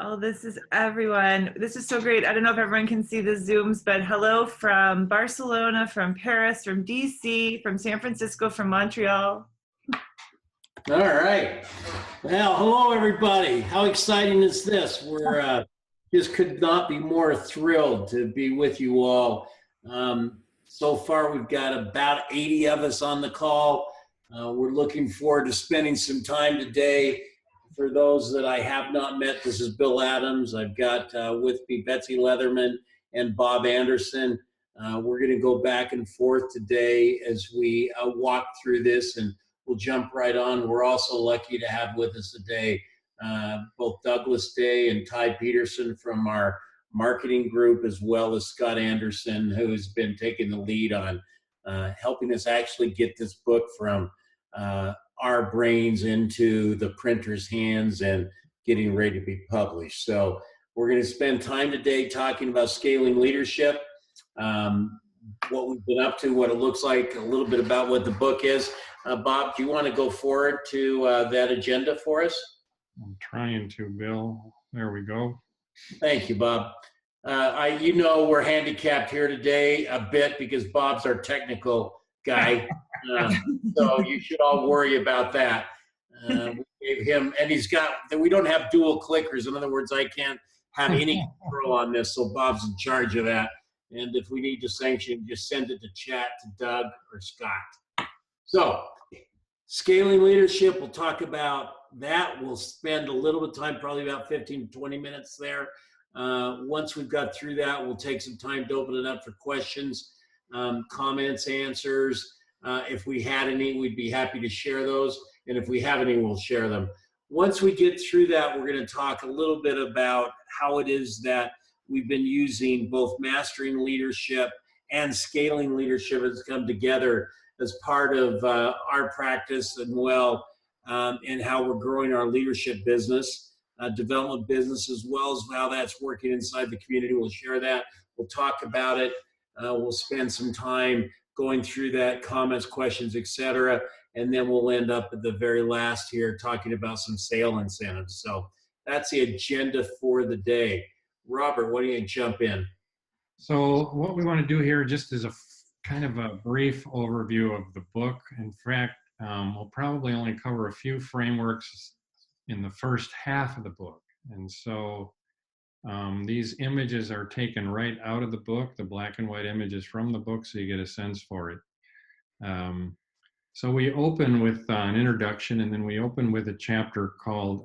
Oh, this is everyone. This is so great. I don't know if everyone can see the Zooms, but hello from Barcelona, from Paris, from DC, from San Francisco, from Montreal. All right. Well, hello, everybody. How exciting is this? We're just could not be more thrilled to be with you all. So far, we've got about 80 of us on the call. We're looking forward to spending some time today. For those that I have not met, this is Bill Adams. I've got with me Betsy Leatherman and Bob Anderson. We're going to go back and forth today as we walk through this, and we'll jump right on. We're also lucky to have with us today both Douglas Day and Ty Peterson from our marketing group, as well as Scott Anderson, who's been taking the lead on helping us actually get this book from our brains into the printer's hands and getting ready to be published. So we're going to spend time today talking about scaling leadership, what we've been up to, what it looks like, a little bit about what the book is. Bob, do you want to go forward to that agenda for us? I'm trying to, Bill. There we go. Thank you, Bob. You know we're handicapped here today a bit because Bob's our technical guy. So you should all worry about that. We gave him, and we don't have dual clickers. In other words, I can't have any control on this, so Bob's in charge of that. And if we need to sanction, just send it to chat to Doug or Scott. So scaling leadership, we'll talk about that. We'll spend a little bit of time, probably about 15 to 20 minutes there. Once we've got through that, we'll take some time to open it up for questions, comments, answers. If we had any, we'd be happy to share those. And if we have any, we'll share them. Once we get through that, we're going to talk a little bit about how it is that we've been using both mastering leadership and scaling leadership has come together as part of our practice and and how we're growing our leadership business, development business, as well as how that's working inside the community. We'll share that. We'll talk about it. We'll spend some time going through that, comments, questions, etc. And then we'll end up at the very last here talking about some sale incentives. So that's the agenda for the day. Robert, why don't you jump in? So what we want to do here just is a kind of a brief overview of the book. In fact, we'll probably only cover a few frameworks in the first half of the book. And so these images are taken right out of the book, the black and white images from the book, so you get a sense for it. So we open with an introduction, and then we open with a chapter called,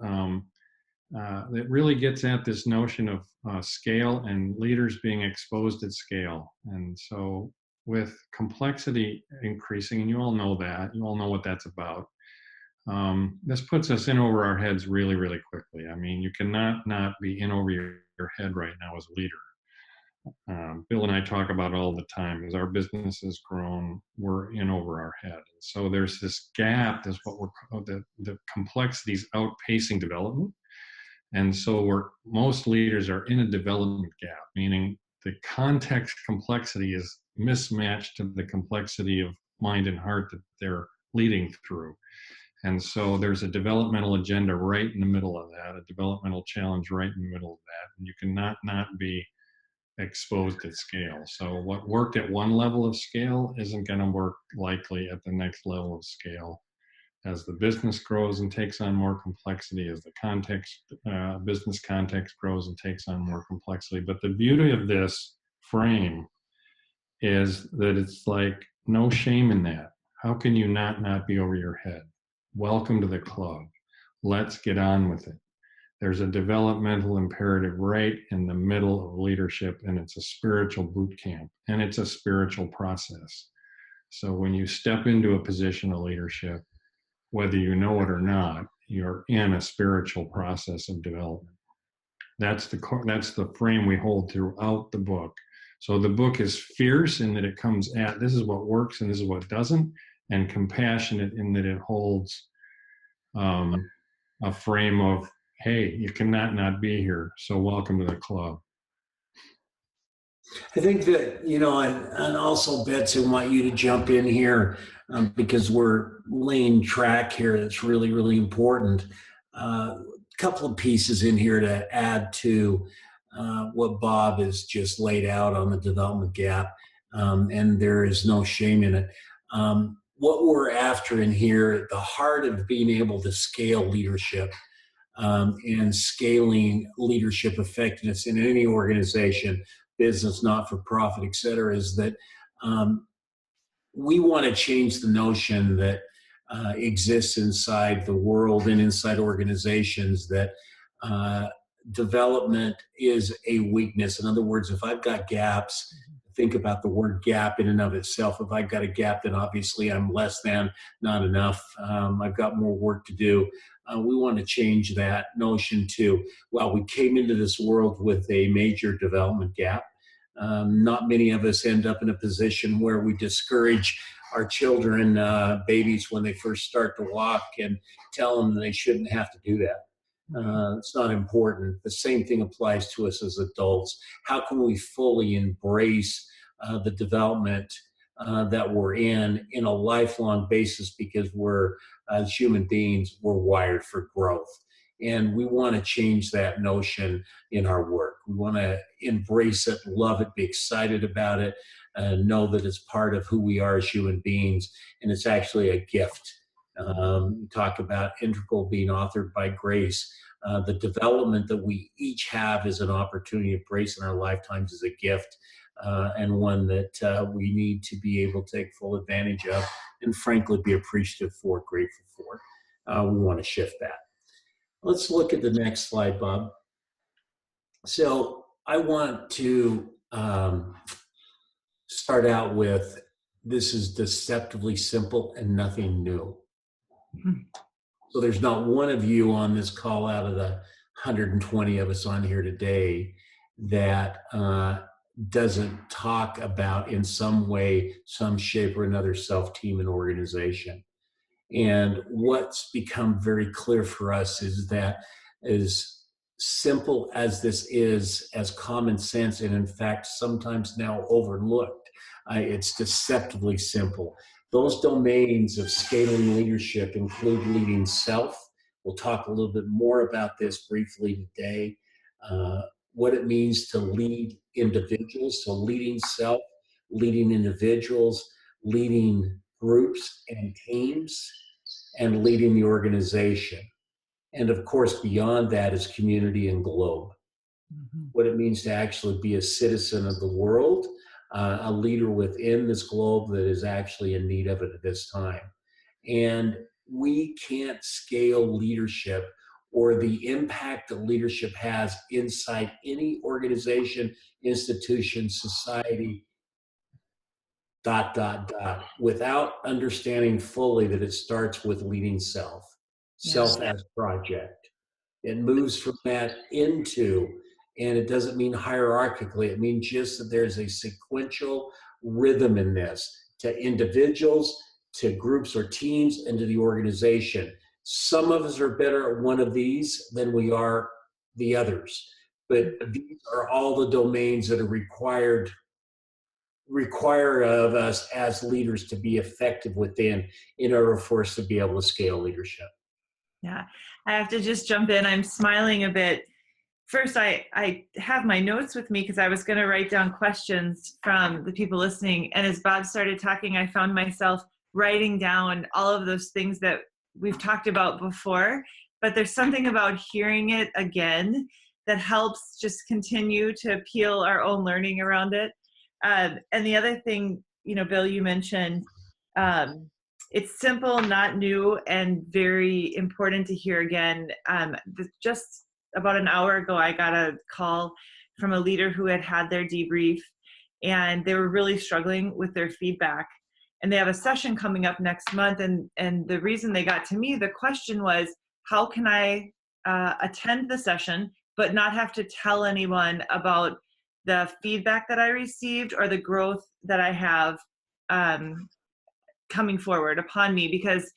that really gets at this notion of scale and leaders being exposed at scale. And so with complexity increasing, and you all know that, you all know what that's about. This puts us in over our heads really, really quickly. I mean, you cannot not be in over your head right now as a leader. Bill and I talk about it all the time. As our business has grown, we're in over our head. So there's this gap, that's what we're called, the complexity is outpacing development. And so most leaders are in a development gap, meaning the context complexity is mismatched to the complexity of mind and heart that they're leading through. And so there's a developmental agenda right in the middle of that, a developmental challenge right in the middle of that. And you cannot not be exposed at scale. So what worked at one level of scale isn't going to work likely at the next level of scale. As the business grows and takes on more complexity, as the business context grows and takes on more complexity. But the beauty of this frame is that it's like no shame in that. How can you not be over your head? Welcome to the club. Let's get on with it. There's a developmental imperative right in the middle of leadership, and it's a spiritual boot camp, and it's a spiritual process. So when you step into a position of leadership, whether you know it or not, you're in a spiritual process of development. That's the frame we hold throughout the book. So the book is fierce in that it comes at, this is what works and this is what doesn't, and compassionate in that it holds a frame of, hey, you cannot not be here, so welcome to the club. I think that, and also, Betsy, I want you to jump in here because we're laying track here that's really, really important. couple of pieces in here to add to what Bob has just laid out on the development gap, and there is no shame in it. What we're after in here, the heart of being able to scale leadership and scaling leadership effectiveness in any organization, business, not-for-profit, et cetera, is that we want to change the notion that exists inside the world and inside organizations that development is a weakness. In other words, if I've got gaps, think about the word gap in and of itself. If I've got a gap, then obviously I'm less than, not enough. I've got more work to do. We want to change that notion to, well, we came into this world with a major development gap. Not many of us end up in a position where we discourage our children, babies, when they first start to walk and tell them they shouldn't have to do that. It's not important. The same thing applies to us as adults. How can we fully embrace the development that we're in a lifelong basis, because we're, as human beings, we're wired for growth. And we want to change that notion in our work. We want to embrace it, love it, be excited about it, know that it's part of who we are as human beings, and it's actually a gift. We talk about integral being authored by grace. The development that we each have is an opportunity to embrace in our lifetimes is a gift, and one that we need to be able to take full advantage of, and frankly be appreciative for, grateful for. We want to shift that. Let's look at the next slide, Bob. So I want to start out with, this is deceptively simple and nothing new. So there's not one of you on this call out of the 120 of us on here today that doesn't talk about in some way, some shape or another, self-team and organization. And what's become very clear for us is that, as simple as this is, as common sense, and in fact sometimes now overlooked, it's deceptively simple. Those domains of scaling leadership include leading self. We'll talk a little bit more about this briefly today. What it means to lead individuals, so leading self, leading individuals, leading groups and teams, and leading the organization. And of course, beyond that is community and globe. What it means to actually be a citizen of the world, a leader within this globe that is actually in need of it at this time. And we can't scale leadership or the impact that leadership has inside any organization, institution, society, ... without understanding fully that it starts with leading self. Self as project. It moves from that into, and it doesn't mean hierarchically, it means just that there's a sequential rhythm in this, to individuals, to groups or teams, and to the organization. Some of us are better at one of these than we are the others, but these are all the domains that are require of us as leaders to be effective within, in order for us to be able to scale leadership. Yeah, I have to just jump in. I'm smiling a bit. First, I have my notes with me because I was going to write down questions from the people listening. And as Bob started talking, I found myself writing down all of those things that we've talked about before. But there's something about hearing it again that helps just continue to peel our own learning around it. And the other thing, Bill, you mentioned, it's simple, not new, and very important to hear again. Just about an hour ago, I got a call from a leader who had their debrief, and they were really struggling with their feedback. And they have a session coming up next month, and the reason they got to me, the question was, how can I attend the session but not have to tell anyone about the feedback that I received or the growth that I have coming forward upon me? Because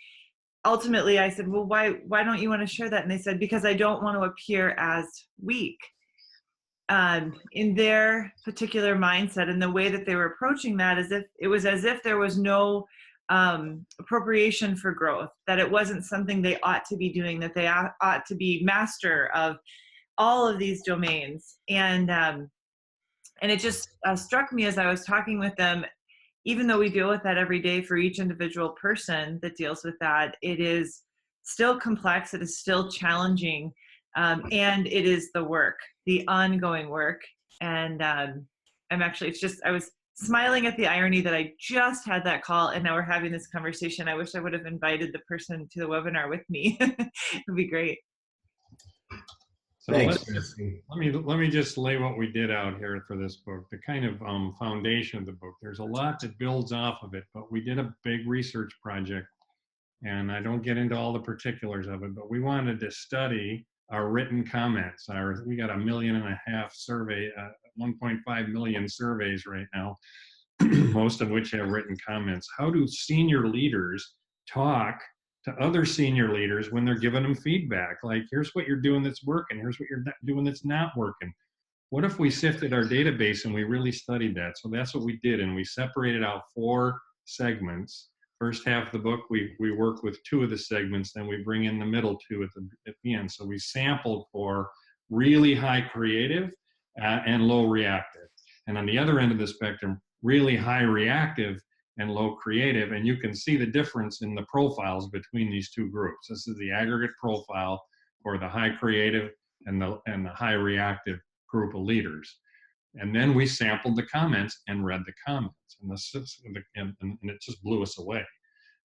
ultimately I said, well, why don't you want to share that? And they said, because I don't want to appear as weak. In their particular mindset and the way that they were approaching that, as if there was no appropriation for growth, that it wasn't something they ought to be doing, that they ought to be master of all of these domains. And it just struck me as I was talking with them, even though we deal with that every day for each individual person that deals with that, it is still complex, it is still challenging, and it is the work, the ongoing work. And I'm actually, I was smiling at the irony that I just had that call and now we're having this conversation. I wish I would have invited the person to the webinar with me. It would be great. So Thanks. let me just lay what we did out here for this book, the kind of foundation of the book. There's a lot that builds off of it, but we did a big research project, and I don't get into all the particulars of it, but we wanted to study our written comments. We got 1.5 million survey, 1.5 million surveys right now, most of which have written comments. How do senior leaders talk to other senior leaders when they're giving them feedback? Like, here's what you're doing that's working, here's what you're doing that's not working. What if we sifted our database and we really studied that? So that's what we did, and we separated out 4 segments. First half of the book, we work with 2 of the segments, then we bring in the middle 2 at the end. So we sampled for really high creative and low reactive. And on the other end of the spectrum, really high reactive and low creative, and you can see the difference in the profiles between these 2 groups. This is the aggregate profile for the high creative and the high reactive group of leaders. And then we sampled the comments and read the comments, and it just blew us away.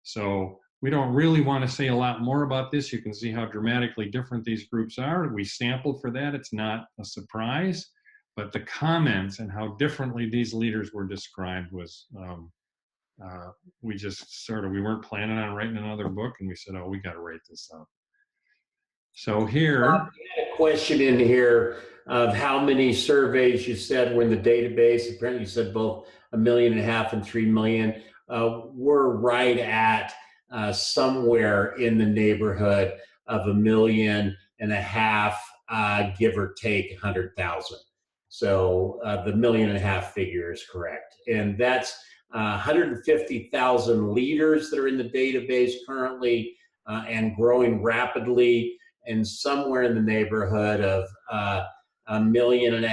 So we don't really want to say a lot more about this. You can see how dramatically different these groups are. We sampled for that. It's not a surprise, but the comments and how differently these leaders were described was, we just we weren't planning on writing another book, and we said, oh, we got to write this up. So here. You had a question in here of how many surveys you said were in the database. Apparently you said both 1.5 million and 3 million. We're right at somewhere in the neighborhood of 1.5 million, give or take 100,000. So the 1.5 million figure is correct. And that's 150,000 leaders that are in the database currently and growing rapidly, and somewhere in the neighborhood of 1.5 million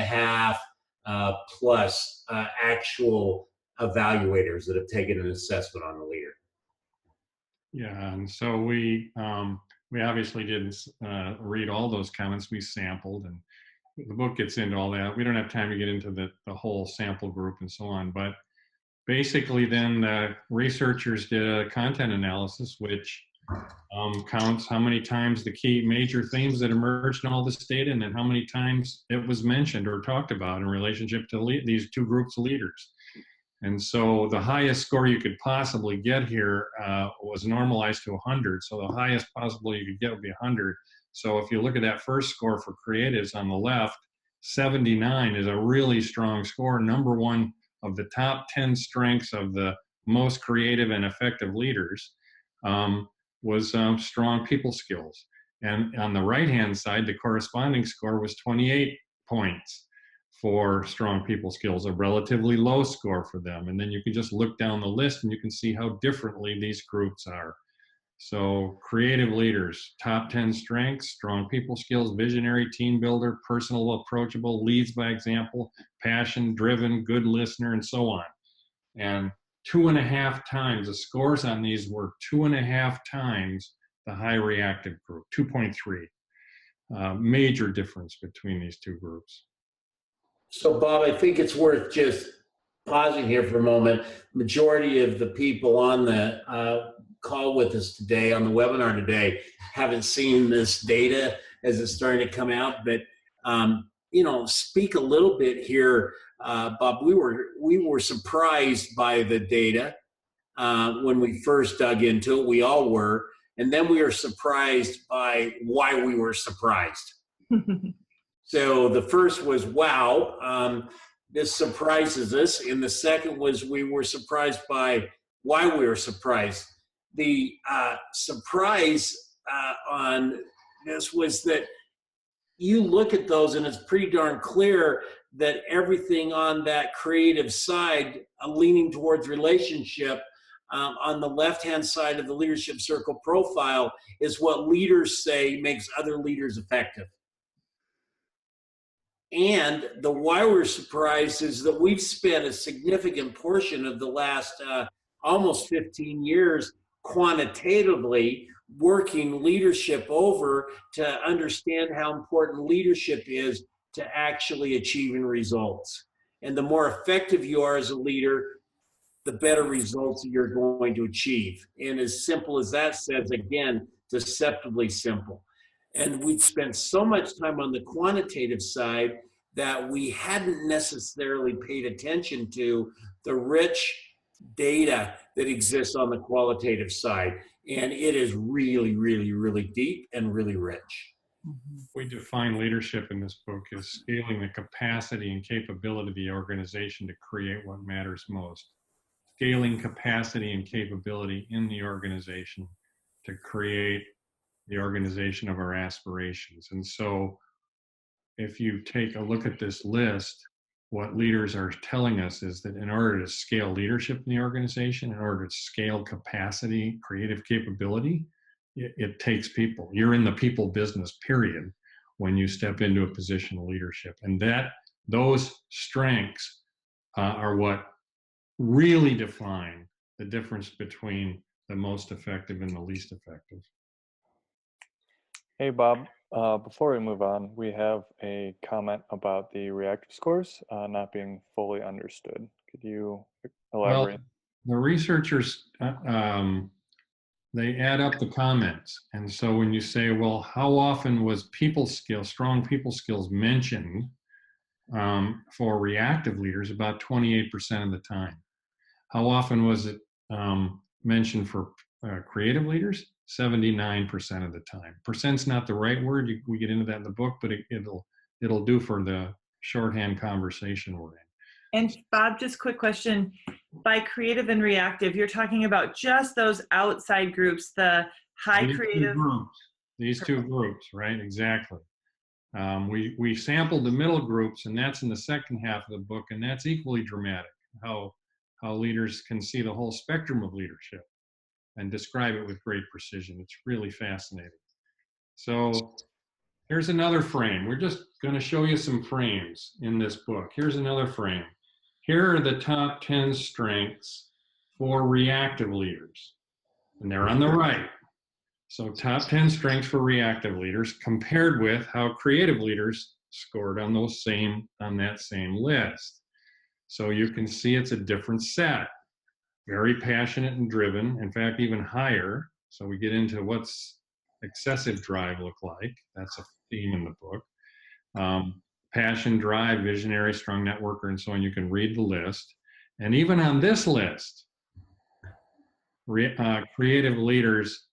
plus actual evaluators that have taken an assessment on the leader. Yeah, and so we obviously didn't read all those comments. We sampled, and the book gets into all that. We don't have time to get into the whole sample group and so on, but basically then the researchers did a content analysis, which counts how many times the key major themes that emerged in all this data, and then how many times it was mentioned or talked about in relationship to these 2 groups of leaders. And so the highest score you could possibly get here was normalized to 100. So the highest possible you could get would be 100. So if you look at that first score for creatives on the left, 79 is a really strong score, #1 of the top 10 strengths of the most creative and effective leaders. Was strong people skills. And on the right-hand side, the corresponding score was 28 points for strong people skills, a relatively low score for them. And then you can just look down the list and you can see how differently these groups are. So creative leaders, top 10 strengths, strong people skills, visionary, team builder, personal, approachable, leads by example, passion, driven, good listener, and so on. And 2.5 times, the scores on these were 2.5 times the high reactive group, 2.3. Major difference between these 2 groups. So Bob, I think it's worth just pausing here for a moment. Majority of the people on the call with us today, on the webinar today, haven't seen this data as it's starting to come out, but speak a little bit here. Bob, we were surprised by the data when we first dug into it. We all were, and then we were surprised by why we were surprised. So the first was, wow, this surprises us, and the second was we were surprised by why we were surprised. The surprise on this was that you look at those and it's pretty darn clear that everything on that creative side, leaning towards relationship, on the left-hand side of the leadership circle profile is what leaders say makes other leaders effective. And the why we're surprised is that we've spent a significant portion of the last almost 15 years quantitatively working leadership over to understand how important leadership is to actually achieving results. And the more effective you are as a leader, the better results you're going to achieve. And as simple as that says, again, deceptively simple. And we'd spent so much time on the quantitative side that we hadn't necessarily paid attention to the rich data that exists on the qualitative side. And it is really, really, really deep and really rich. We define leadership in this book as scaling the capacity and capability of the organization to create what matters most. Scaling capacity and capability in the organization to create the organization of our aspirations. And so if you take a look at this list, what leaders are telling us is that in order to scale leadership in the organization, in order to scale capacity, creative capability, it takes people. You're in the people business, period, when you step into a position of leadership. And those strengths are what really define the difference between the most effective and the least effective. Hey, Bob, before we move on, we have a comment about the reactive scores not being fully understood. Could you elaborate? Well, the researchers, they add up the comments. And so when you say, well, how often was people skills, strong people skills mentioned for reactive leaders? About 28% of the time. How often was it mentioned for creative leaders? 79% of the time. Percent's not the right word. We get into that in the book, but it'll do for the shorthand conversation we're in. And Bob, just quick question. By creative and reactive, you're talking about just those outside groups, the high creative. These two groups, right? Exactly. We sampled the middle groups, and that's in the second half of the book, and that's equally dramatic, how leaders can see the whole spectrum of leadership and describe it with great precision. It's really fascinating. So here's another frame. We're just going to show you some frames in this book. Here's another frame. Here are the top 10 strengths for reactive leaders, and they're on the right. So top 10 strengths for reactive leaders compared with how creative leaders scored on that same list. So you can see it's a different set. Very passionate and driven, in fact, even higher. So we get into what's excessive drive look like. That's a theme in the book. Passion, drive, visionary, strong networker, and so on. You can read the list. And even on this list, creative leaders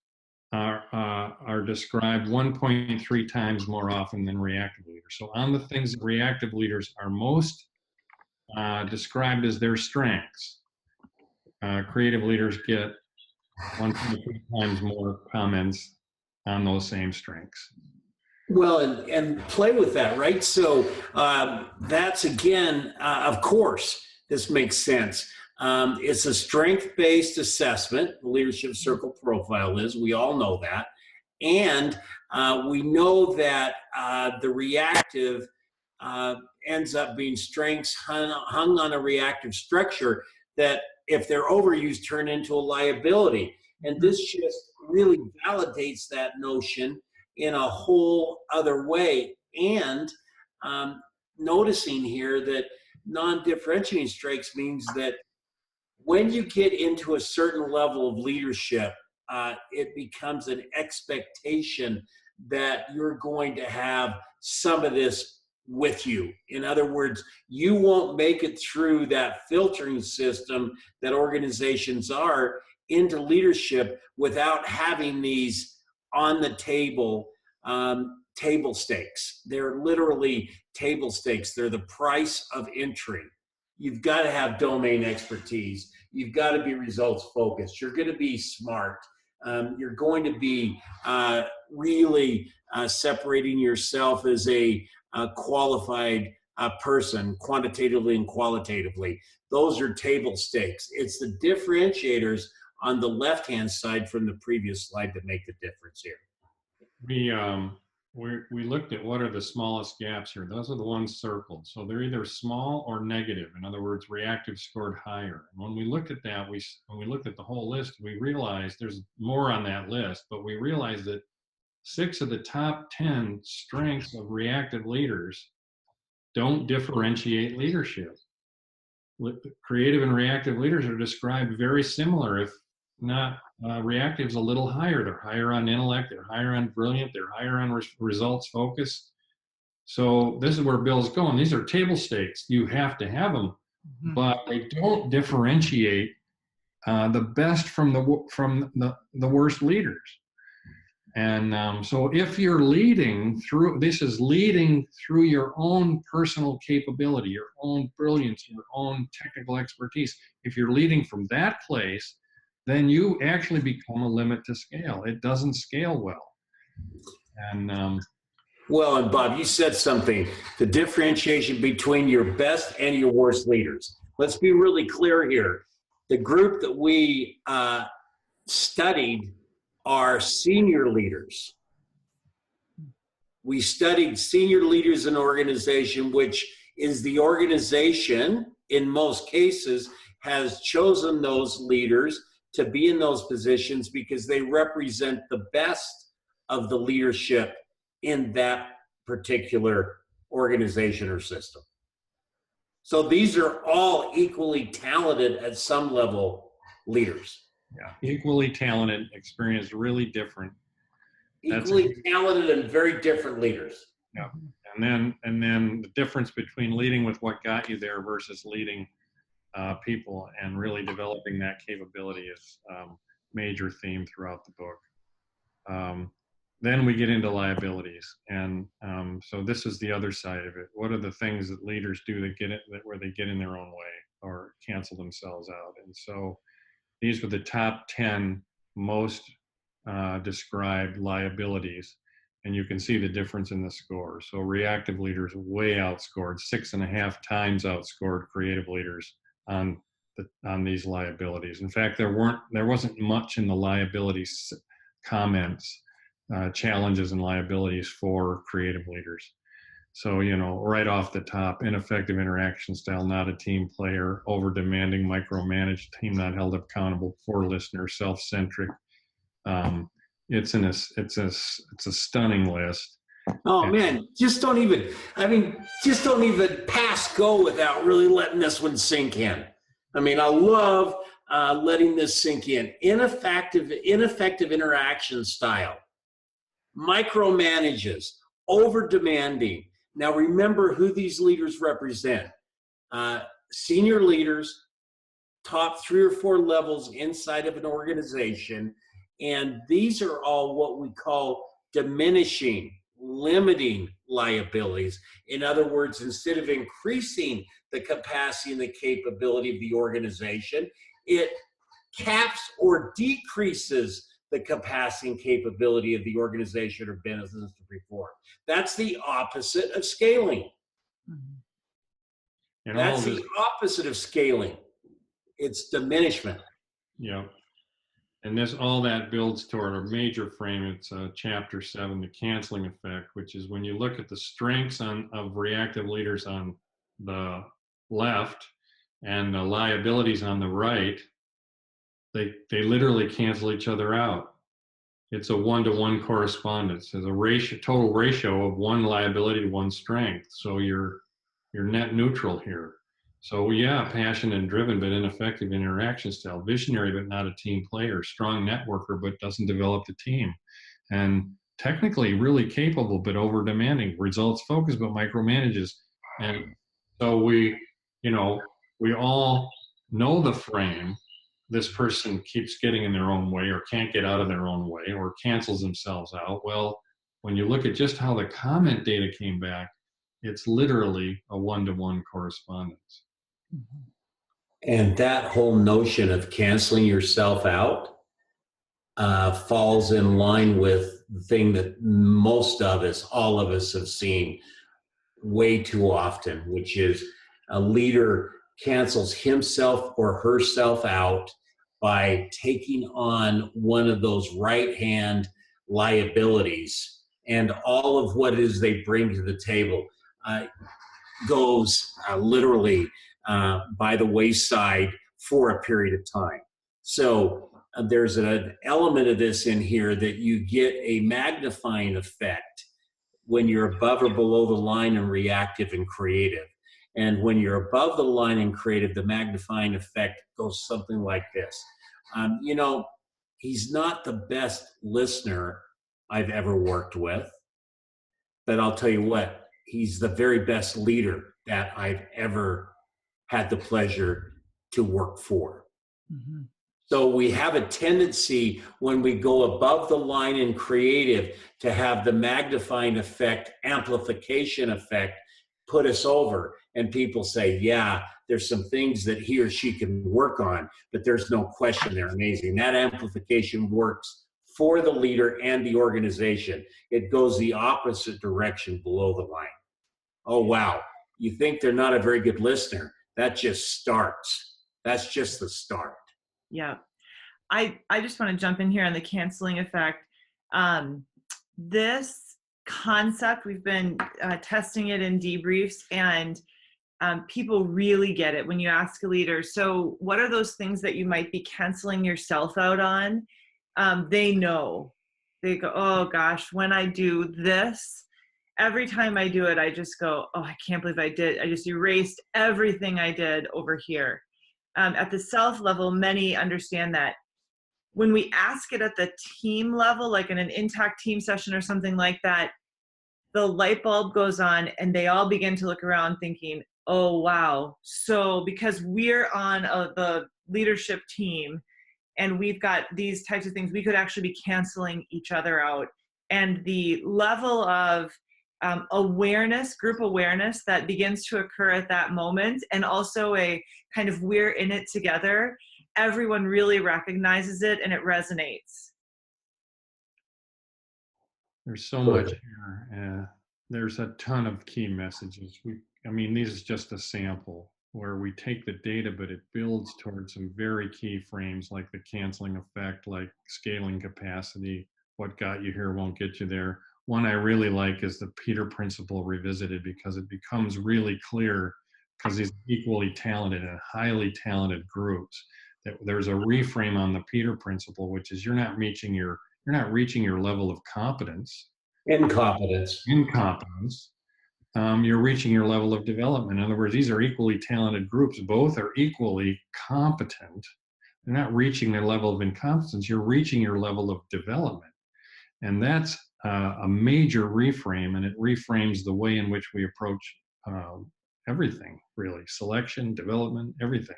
are described 1.3 times more often than reactive leaders. So on the things that reactive leaders are most described as their strengths, creative leaders get 1.3 times more comments on those same strengths. Well, and play with that, right? So that's, again, of course, this makes sense. It's a strength-based assessment. The leadership circle profile is. We all know that. And we know that the reactive ends up being strengths hung on a reactive structure that, if they're overused, turn into a liability. And this just really validates that notion in a whole other way. And noticing here that non-differentiating strengths means that when you get into a certain level of leadership, it becomes an expectation that you're going to have some of this with you. In other words, you won't make it through that filtering system that organizations are into leadership without having these on the table stakes. They're literally table stakes. They're the price of entry. You've got to have domain expertise. You've got to be results focused. You're going to be smart. You're going to be really separating yourself as a qualified person, quantitatively and qualitatively. Those are table stakes. It's the differentiators on the left-hand side from the previous slide that make the difference here? We looked at what are the smallest gaps here. Those are the ones circled. So they're either small or negative. In other words, reactive scored higher. And when we looked at that, when we looked at the whole list, we realized there's more on that list, but we realized that 6 of the top 10 strengths of reactive leaders don't differentiate leadership. Creative and reactive leaders are described very similar, if not reactive's a little higher. They're higher on intellect, they're higher on brilliant, they're higher on results focus. So this is where Bill's going. These are table stakes. You have to have them, but they don't differentiate the best from the worst leaders. And so if you're leading through, this is leading through your own personal capability, your own brilliance, your own technical expertise. If you're leading from that place, then you actually become a limit to scale. It doesn't scale well. And well, and Bob, you said something, the differentiation between your best and your worst leaders. Let's be really clear here. The group that we studied are senior leaders. We studied senior leaders in organization, which is the organization, in most cases, has chosen those leaders to be in those positions because they represent the best of the leadership in that particular organization or system. So these are all equally talented at some level leaders. yeah, equally talented, experience really different. Equally talented and very different leaders. Yeah, and then the difference between leading with what got you there versus leading people and really developing that capability is major theme throughout the book. Then we get into liabilities, and so this is the other side of it. What are the things that leaders do that where they get in their own way or cancel themselves out? And so these were the top 10 most described liabilities, and you can see the difference in the score. So reactive leaders way outscored, 6.5 times outscored creative leaders on these liabilities. In fact, there wasn't much in the liabilities comments, challenges and liabilities for creative leaders. So, right off the top, ineffective interaction style, not a team player, over-demanding, micromanaged, team not held accountable, poor listener, self-centric. It's a stunning list. Oh man, just don't even pass go without really letting this one sink in. I mean, I love letting this sink in. Ineffective interaction style, micromanages, over-demanding. Now remember who these leaders represent. Senior leaders, top 3 or 4 levels inside of an organization. And these are all what we call diminishing, limiting liabilities. In other words, instead of increasing the capacity and the capability of the organization, it caps or decreases the capacity and capability of the organization or business to perform. That's the opposite of scaling. And that's the opposite of scaling. It's diminishment. Yeah. And all that builds toward a major frame. It's chapter 7, the canceling effect, which is when you look at the strengths of reactive leaders on the left and the liabilities on the right, they literally cancel each other out. It's a 1-to-1 correspondence. There's a total ratio of 1 liability to 1 strength. So you're net neutral here. So yeah, passionate and driven, but ineffective interaction style. Visionary, but not a team player. Strong networker, but doesn't develop the team. And technically really capable, but over demanding. Results focused, but micromanages. And so we all know the frame. This person keeps getting in their own way or can't get out of their own way or cancels themselves out. Well, when you look at just how the comment data came back, it's literally a 1-to-1 correspondence. And that whole notion of canceling yourself out falls in line with the thing that most of us, all of us, have seen way too often, which is a leader cancels himself or herself out by taking on one of those right-hand liabilities, and all of what it is they bring to the table goes literally by the wayside for a period of time. So there's an element of this in here that you get a magnifying effect when you're above or below the line in reactive and creative. And when you're above the line in creative, the magnifying effect goes something like this. He's not the best listener I've ever worked with, but I'll tell you what, he's the very best leader that I've ever had the pleasure to work for. Mm-hmm. So we have a tendency when we go above the line in creative to have the magnifying effect, amplification effect put us over. And people say, yeah, there's some things that he or she can work on, but there's no question they're amazing. That amplification works for the leader and the organization. It goes the opposite direction below the line. Oh, wow. You think they're not a very good listener. That just starts. That's just the start. Yeah. I just want to jump in here on the canceling effect. This concept, we've been testing it in debriefs, and people really get it when you ask a leader, so what are those things that you might be canceling yourself out on? They know. They go, oh gosh, when I do this, every time I do it, I just go, oh, I can't believe I just erased everything I did over here. At the self level, many understand that. When we ask it at the team level, like in an intact team session or something like that, the light bulb goes on and they all begin to look around thinking, oh, wow. So because we're on the leadership team and we've got these types of things, we could actually be canceling each other out. And the level of awareness, group awareness that begins to occur at that moment, and also a kind of we're in it together, everyone really recognizes it and it resonates. There's so much here. There's a ton of key messages. This is just a sample where we take the data, but it builds towards some very key frames like the canceling effect, like scaling capacity. What got you here won't get you there. One I really like is the Peter Principle revisited, because it becomes really clear, because these equally talented and highly talented groups, that there's a reframe on the Peter Principle, which is you're not reaching your level of competence. Incompetence. You're reaching your level of development. In other words, these are equally talented groups. Both are equally competent. They're not reaching their level of incompetence. You're reaching your level of development. And that's a major reframe, and it reframes the way in which we approach everything, really. Selection, development, everything.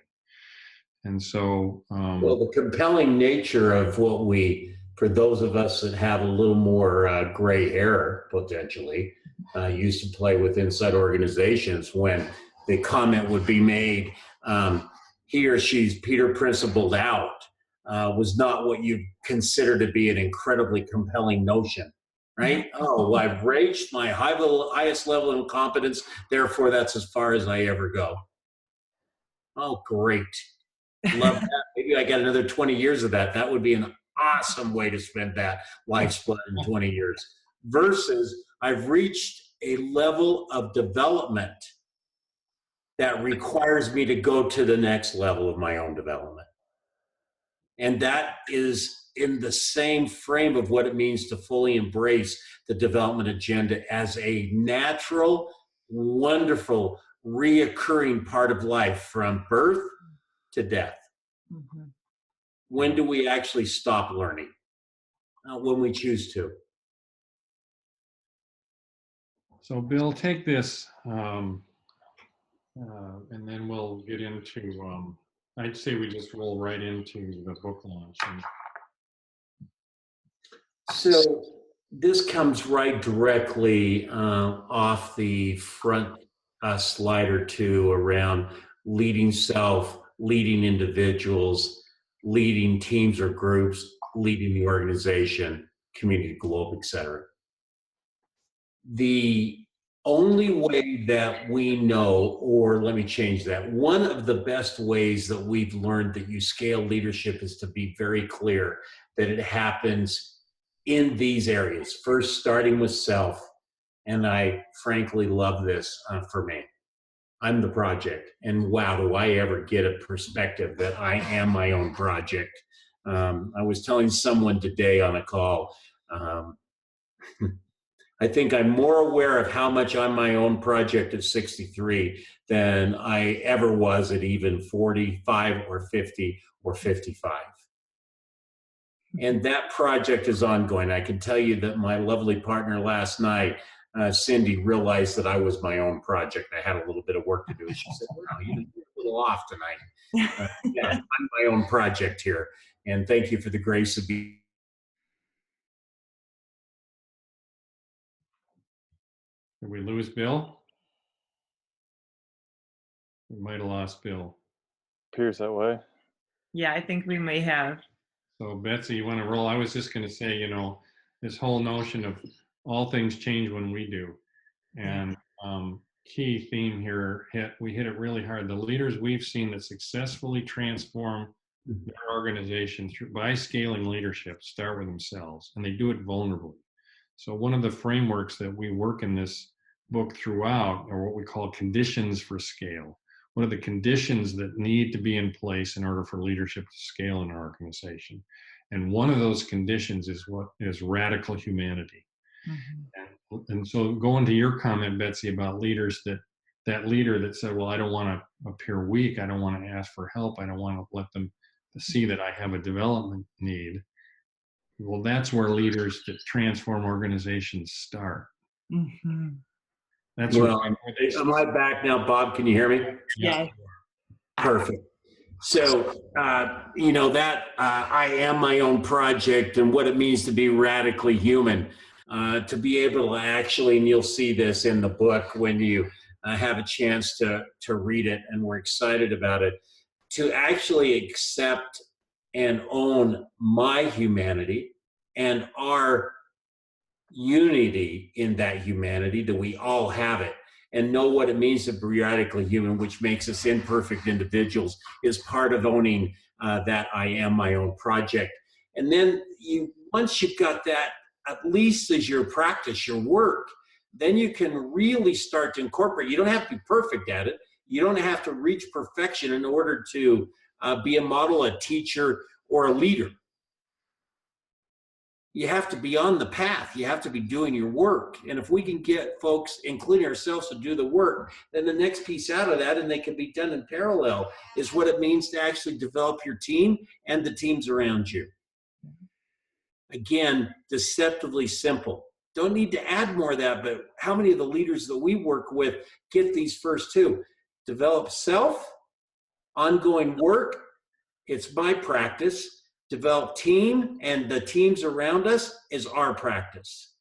And so... well, the compelling nature of what for those of us that have a little more gray hair, potentially, used to play with inside organizations, when the comment would be made, he or she's Peter Principled out, was not what you consider to be an incredibly compelling notion, right? Oh, well, I've reached my highest level of competence, therefore that's as far as I ever go. Oh, great. Love that. Maybe I got another 20 years of that. That would be an awesome way to spend that life split in 20 years. Versus, I've reached a level of development that requires me to go to the next level of my own development. And that is in the same frame of what it means to fully embrace the development agenda as a natural, wonderful, reoccurring part of life from birth to death. Mm-hmm. When do we actually stop learning? When we choose to. So Bill, take this, and then we'll get into, I'd say we just roll right into the book launch. So this comes right directly off the front slide or two around leading self, leading individuals, leading teams or groups, leading the organization, community, globe, etc. The only way that we know, or let me change that, one of the best ways that we've learned that you scale leadership is to be very clear that it happens in these areas. First, starting with self. And I frankly love this for me. I'm the project. And wow, do I ever get a perspective that I am my own project. I was telling someone today on a call, I think I'm more aware of how much I'm my own project at 63 than I ever was at even 45 or 50 or 55. And that project is ongoing. I can tell you that my lovely partner last night, Cindy, realized that I was my own project. I had a little bit of work to do. She said, wow, you're a little off tonight. Yeah, I'm my own project here. And thank you for the grace of being. Did we lose Bill? We might have lost Bill. Appears that way. Yeah, I think we may have. So Betsy, you want to roll? I was just going to say, you know, this whole notion of all things change when we do. And key theme here, we hit it really hard. The leaders we've seen that successfully transform their organization by scaling leadership start with themselves, and they do it vulnerably. So one of the frameworks that we work in this book throughout are what we call conditions for scale. What are the conditions that need to be in place in order for leadership to scale in our organization? And one of those conditions is what is radical humanity. Mm-hmm. And so going to your comment, Betsy, about leaders, that leader that said, well, I don't want to appear weak. I don't want to ask for help. I don't want to let them see that I have a development need. Well, that's where leaders that transform organizations start. Mm-hmm. That's well, am I back now, Bob? Can you hear me? Yeah. Perfect. So, you know, that I am my own project and what it means to be radically human, to be able to actually, and you'll see this in the book when you have a chance to read it, and we're excited about it, to actually accept and own my humanity and our unity in that humanity, that we all have it, and know what it means to be radically human, which makes us imperfect individuals, is part of owning that I am my own project. And then once you've got that, at least as your practice, your work, then you can really start to incorporate. You don't have to be perfect at it. You don't have to reach perfection in order to be a model, a teacher, or a leader. You have to be on the path. You have to be doing your work. And if we can get folks, including ourselves, to do the work, then the next piece out of that, and they can be done in parallel, is what it means to actually develop your team and the teams around you. Again, deceptively simple. Don't need to add more of that, but how many of the leaders that we work with get these first two? Develop self, ongoing work, it's my practice. Develop team, and the teams around us is our practice.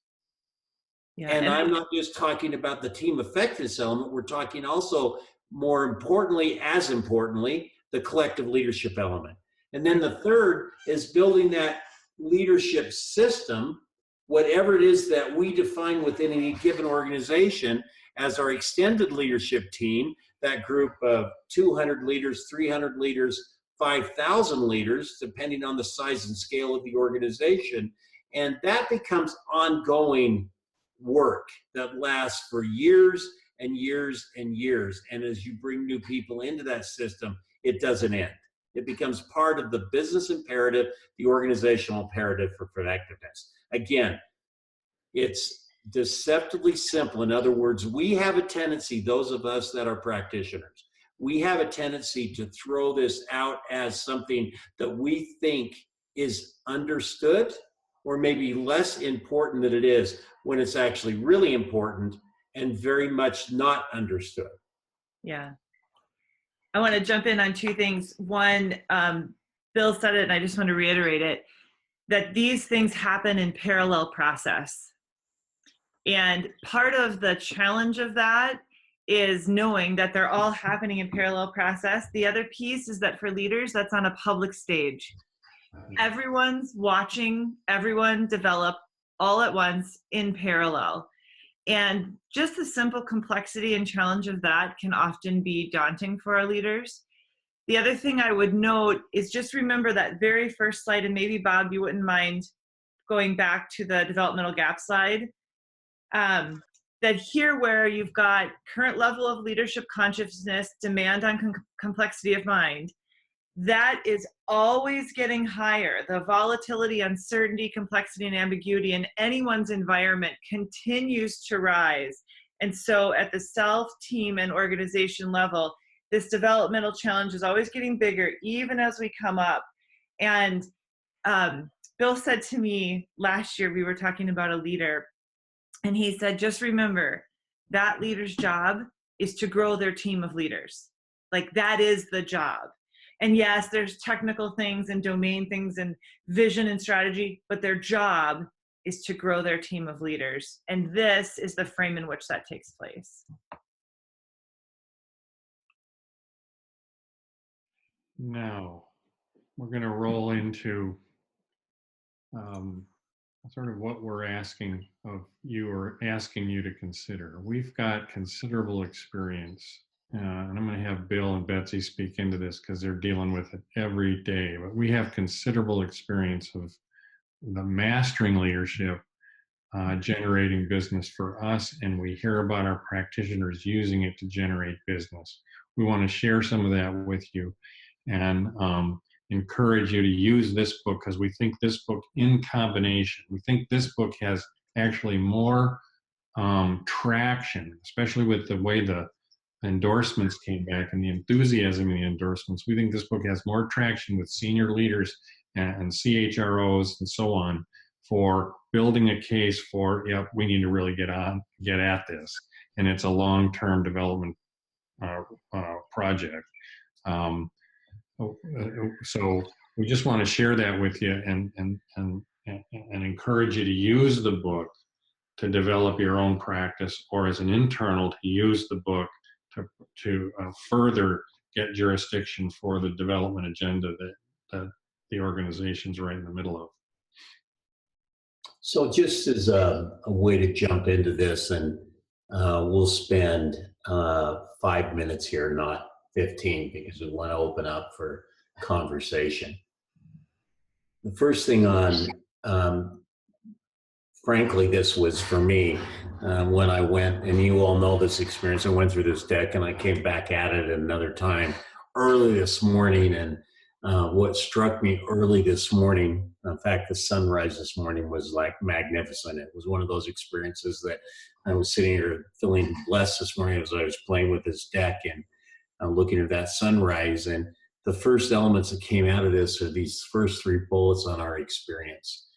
Yeah, and I'm not just talking about the team effectiveness element, we're talking also, more importantly, as importantly, the collective leadership element. And then the third is building that leadership system, whatever it is that we define within any given organization as our extended leadership team, that group of 200 leaders, 300 leaders, 5,000 leaders, depending on the size and scale of the organization. And that becomes ongoing work that lasts for years and years and years. And as you bring new people into that system, it doesn't end. It becomes part of the business imperative, the organizational imperative for effectiveness. Again, it's deceptively simple. In other words, we have a tendency, those of us that are practitioners, we have a tendency to throw this out as something that we think is understood or maybe less important than it is, when it's actually really important and very much not understood. Yeah. I want to jump in on two things. One, Bill said it, and I just want to reiterate it, that these things happen in parallel process. And part of the challenge of that is knowing that they're all happening in parallel process. The other piece is that for leaders, that's on a public stage. Everyone's watching everyone develop all at once in parallel. And just the simple complexity and challenge of that can often be daunting for our leaders. The other thing I would note is just remember that very first slide, and maybe Bob, you wouldn't mind going back to the developmental gap slide. That here where you've got current level of leadership consciousness, demand on complexity of mind, that is always getting higher. The volatility, uncertainty, complexity, and ambiguity in anyone's environment continues to rise. And so at the self, team, and organization level, this developmental challenge is always getting bigger, even as we come up. And Bill said to me last year, we were talking about a leader, and he said, just remember, that leader's job is to grow their team of leaders. Like, that is the job. And yes, there's technical things and domain things and vision and strategy, but their job is to grow their team of leaders. And this is the frame in which that takes place. Now, we're going to roll into sort of what we're asking of you, or asking you to consider. We've got considerable experience, and I'm going to have Bill and Betsy speak into this because they're dealing with it every day, but we have considerable experience of the mastering leadership, generating business for us, and we hear about our practitioners using it to generate business. We want to share some of that with you, and encourage you to use this book, because we think this book in combination, we think this book has actually more traction, especially with the way the endorsements came back and the enthusiasm in the endorsements. We think this book has more traction with senior leaders and CHROs and so on for building a case for, yep, we need to really get at this. And it's a long-term development project. So we just want to share that with you and encourage you to use the book to develop your own practice, or as an internal to use the book to further get jurisdiction for the development agenda that the organization's right in the middle of. So just as a way to jump into this, and we'll spend 5 minutes here, not 15, because we want to open up for conversation. The first thing on, frankly, this was for me when I went, and you all know this experience, I went through this deck and I came back at it another time early this morning. And what struck me early this morning, in fact, the sunrise this morning was like magnificent. It was one of those experiences that I was sitting here feeling blessed this morning as I was playing with this deck and looking at that sunrise. And the first elements that came out of this are these first 3 bullets on our experience.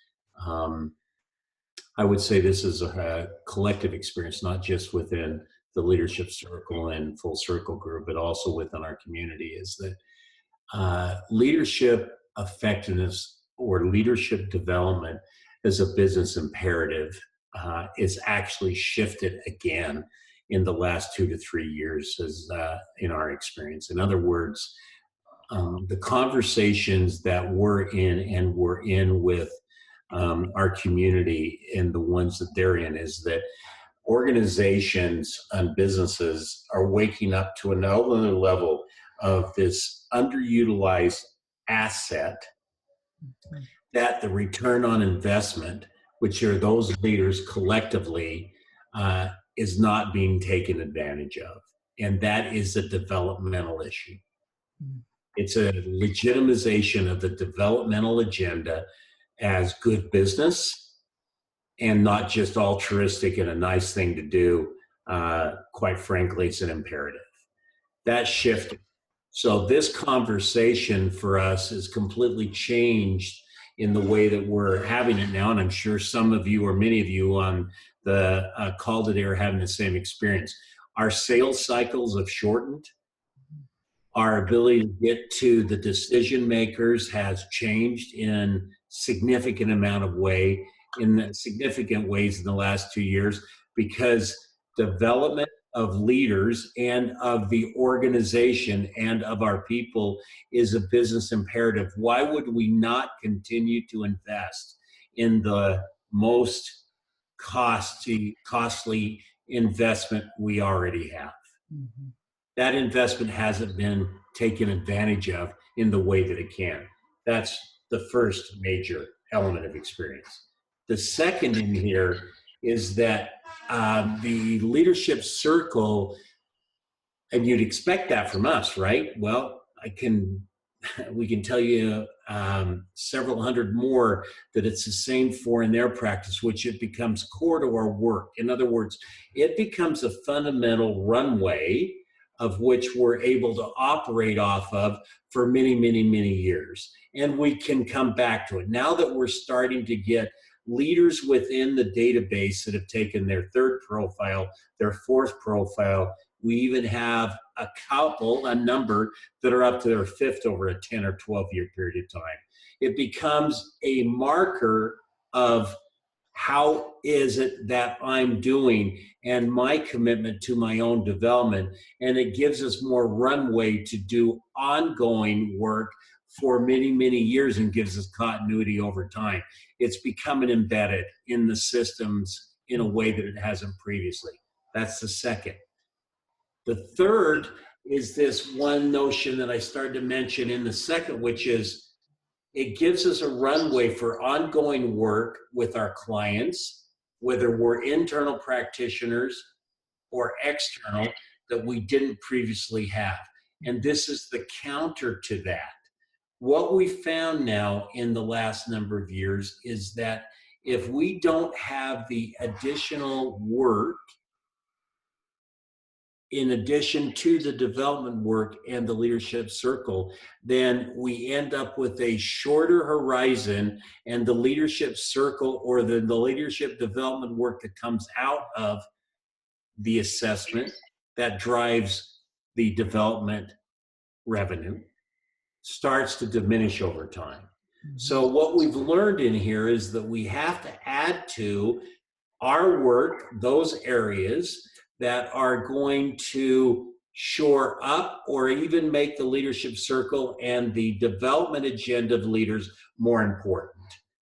I would say this is a collective experience, not just within the leadership circle and full circle group, but also within our community, is that leadership effectiveness or leadership development as a business imperative is actually shifted again in the last 2 to 3 years, as in our experience. In other words, the conversations that we're in with our community and the ones that they're in, is that organizations and businesses are waking up to another level of this underutilized asset, that the return on investment, which are those leaders collectively, is not being taken advantage of. And that is a developmental issue. It's a legitimization of the developmental agenda as good business and not just altruistic and a nice thing to do. Quite frankly, it's an imperative. That shifted. So this conversation for us is completely changed in the way that we're having it now. And I'm sure some of you, or many of you on the call today, are having the same experience. Our sales cycles have shortened. Our ability to get to the decision makers has changed in significant ways in the last 2 years, because development of leaders and of the organization and of our people is a business imperative. Why would we not continue to invest in the most costly investment we already have. Mhm. That investment hasn't been taken advantage of in the way that it can. That's the first major element of experience. The second in here is that the leadership circle, and you'd expect that from us, right? Well, we can tell you several hundred more that it's the same for in their practice, which it becomes core to our work. In other words, it becomes a fundamental runway of which we're able to operate off of for many, many, many years. And we can come back to it. Now that we're starting to get leaders within the database that have taken their third profile, their fourth profile, we even have a number that are up to their fifth over a 10 or 12-year period of time. It becomes a marker of how is it that I'm doing and my commitment to my own development. And it gives us more runway to do ongoing work for many, many years and gives us continuity over time. It's becoming embedded in the systems in a way that it hasn't previously. That's the second. The third is this one notion that I started to mention in the second, which is it gives us a runway for ongoing work with our clients, whether we're internal practitioners or external, that we didn't previously have. And this is the counter to that. What we found now in the last number of years is that if we don't have the additional work in addition to the development work and the leadership circle, then we end up with a shorter horizon, and the leadership circle or the leadership development work that comes out of the assessment that drives the development revenue starts to diminish over time. So what we've learned in here is that we have to add to our work those areas that are going to shore up or even make the leadership circle and the development agenda of leaders more important.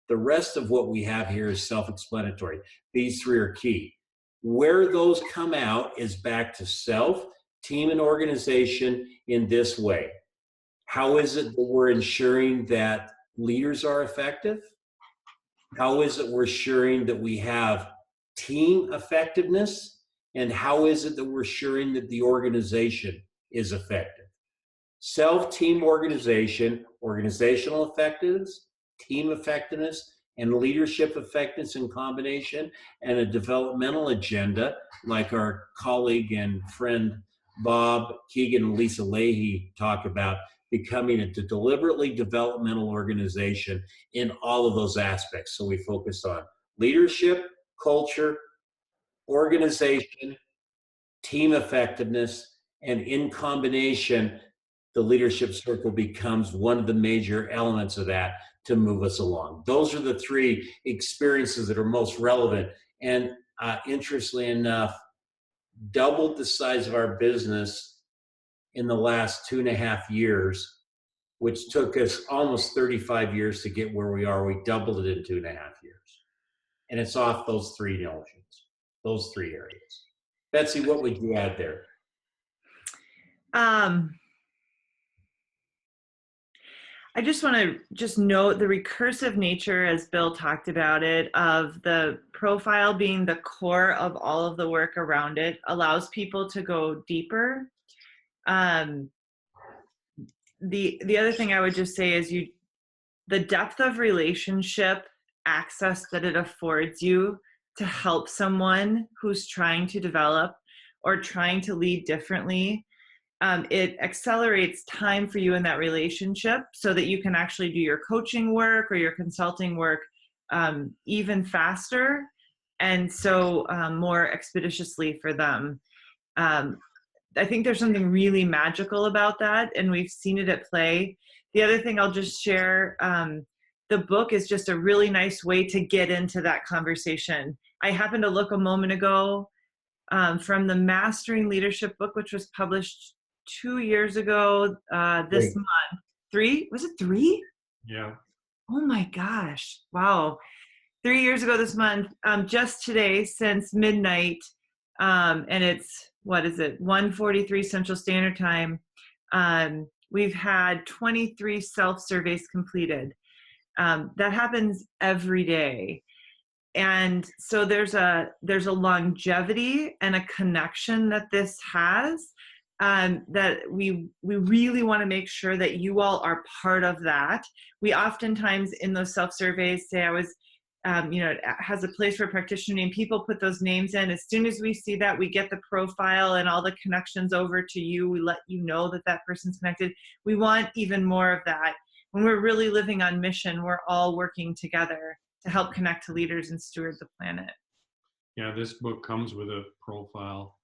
The rest of what we have here is self-explanatory. These three are key. Where those come out is back to self, team, and organization in this way. How is it that we're ensuring that leaders are effective? How is it we're ensuring that we have team effectiveness? And how is it that we're ensuring that the organization is effective? Self, team, organization, organizational effectiveness, team effectiveness, and leadership effectiveness in combination, and a developmental agenda like our colleague and friend Bob Keegan and Lisa Leahy talk about, becoming a deliberately developmental organization in all of those aspects. So we focus on leadership, culture, organization, team effectiveness, and in combination, the leadership circle becomes one of the major elements of that to move us along. Those are the three experiences that are most relevant, and interestingly enough, doubled the size of our business in the last 2.5 years, which took us almost 35 years to get where we are. We doubled it in 2.5 years. And it's off those three notions, those three areas. Betsy, what would you add there? I just want to note the recursive nature, as Bill talked about it, of the profile being the core of all of the work around it, allows people to go deeper. The other thing I would just say is the depth of relationship access that it affords you to help someone who's trying to develop or trying to lead differently. It accelerates time for you in that relationship so that you can actually do your coaching work or your consulting work even faster, and so more expeditiously for them. I think there's something really magical about that, and we've seen it at play. The other thing I'll just share, the book is just a really nice way to get into that conversation. I happened to look a moment ago from the Mastering Leadership book, which was published 2 years ago this month. 3? Was it 3? Yeah. Oh my gosh. Wow. 3 years ago this month, just today since midnight, and it's, what is it, 1:43 Central Standard Time, we've had 23 self-surveys completed. That happens every day. And so there's a longevity and a connection that this has, that we really want to make sure that you all are part of that. We oftentimes in those self-surveys say, it has a place for a practitioner name. People put those names in. As soon as we see that, we get the profile and all the connections over to you. We let you know that that person's connected. We want even more of that. When we're really living on mission, we're all working together to help connect to leaders and steward the planet. Yeah, this book comes with a profile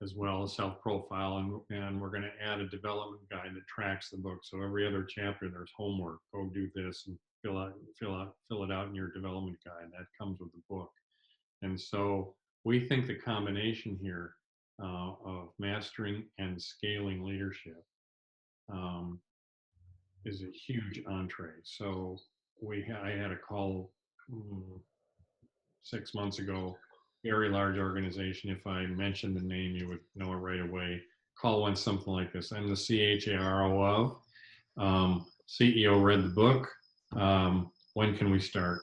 as well, a self-profile, and we're going to add a development guide that tracks the book. So every other chapter, there's homework. Go do this and fill it out in your development guide. That comes with the book. And so we think the combination here of mastering and scaling leadership is a huge entree. So I had a call 6 months ago, very large organization. If I mentioned the name, you would know it right away. Call went something like this: I'm the CHRO of, CEO read the book. When can we start?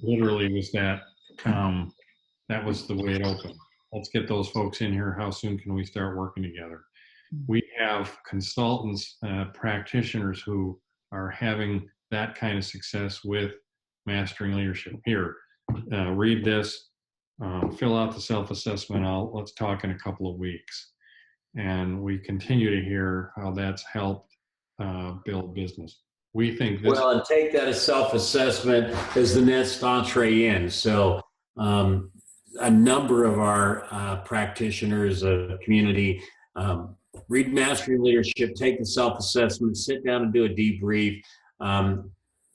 Literally was that. That was the way it opened. Let's get those folks in here. How soon can we start working together? We have consultants, practitioners who are having that kind of success with mastering leadership. Here, read this, fill out the self-assessment. Let's talk in a couple of weeks. And we continue to hear how that's helped build business. We think this. Well, and take that as self-assessment as the next entree in. So a number of our practitioners, community, read Mastering Leadership, take the self-assessment, sit down and do a debrief,